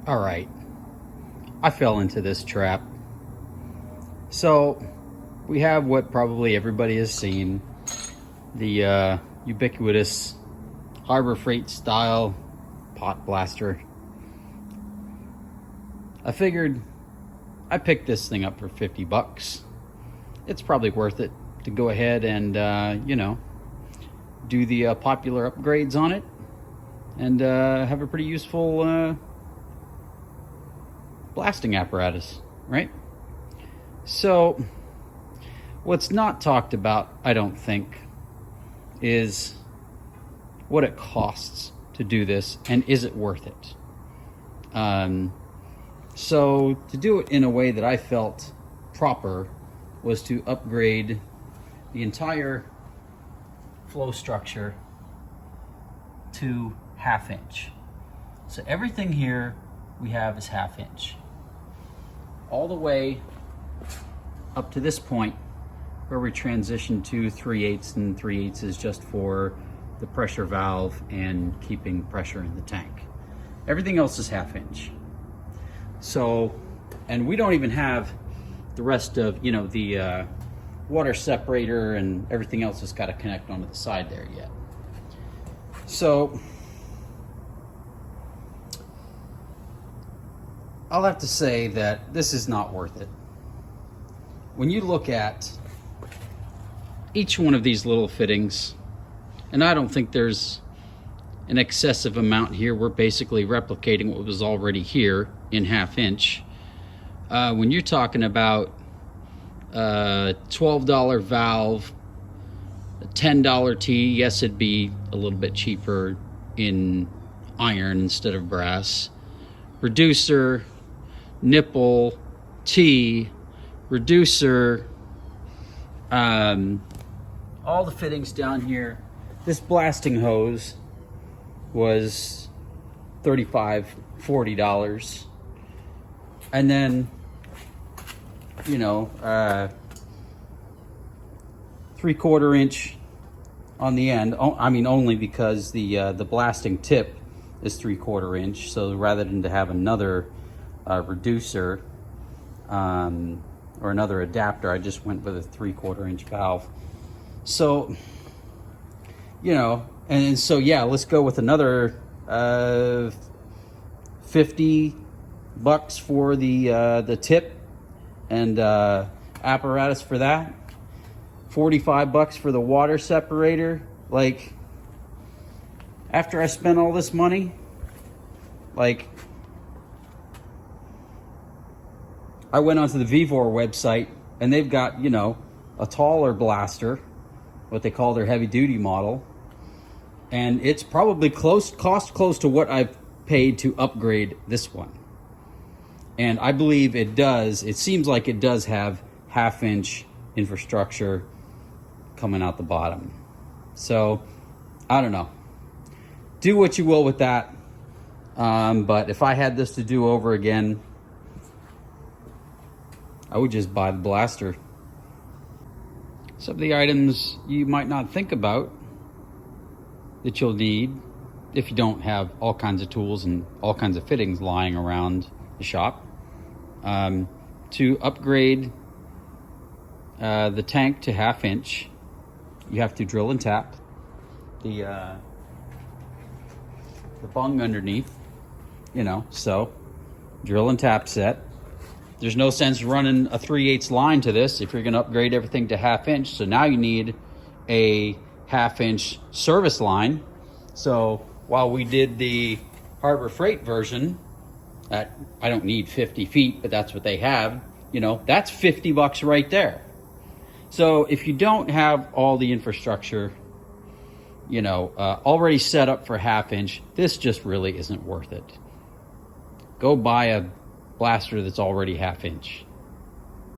All right, I fell into this trap. So we have what probably everybody has seen, the ubiquitous Harbor Freight style pot blaster. I figured I picked this thing up for 50 bucks. It's probably worth it to go ahead and do the popular upgrades on it and have a pretty useful blasting apparatus, right? So what's not talked about, I don't think, is what it costs to do this, and is it worth it? So to do it in a way that I felt proper was to upgrade the entire flow structure to 1/2 inch. So everything here we have is 1/2 inch. All the way up to this point where we transition to 3/8, and 3/8 is just for the pressure valve and keeping pressure in the tank. Everything else is 1/2 inch. So, and we don't even have the rest of, the water separator and everything else has got to connect onto the side there yet. So I'll have to say that this is not worth it. When you look at each one of these little fittings, and I don't think there's an excessive amount here. We're basically replicating what was already here in 1/2 inch. When you're talking about a $12 valve, a $10 T, yes, it'd be a little bit cheaper in iron instead of brass. Reducer, nipple, T, reducer, all the fittings down here. This blasting hose was $35, $40. And then, 3/4 inch on the end. I mean, only because the blasting tip is 3/4 inch. So rather than to have another reducer or another adapter, I just went with a 3/4 inch valve. So, and so yeah, let's go with another 50 bucks for the tip and apparatus for that. 45 bucks for the water separator. Like, after I spent all this money, like, I went onto the Vevor website and they've got, a taller blaster, what they call their heavy duty model. And it's probably cost close to what I've paid to upgrade this one. And I believe it seems like it does have 1/2 inch infrastructure coming out the bottom. So, I don't know. Do what you will with that. But if I had this to do over again, I would just buy the blaster. Some of the items you might not think about that you'll need if you don't have all kinds of tools and all kinds of fittings lying around the shop. To upgrade the tank to 1/2 inch, you have to drill and tap the bung underneath, so drill and tap set. There's no sense running a 3/8 line to this if you're going to upgrade everything to 1/2 inch. So now you need a 1/2 inch service line. So while we did the Harbor Freight version, I don't need 50 feet, but that's what they have, that's 50 bucks right there. So if you don't have all the infrastructure, already set up for 1/2 inch, this just really isn't worth it. Go buy a blaster that's already 1/2 inch.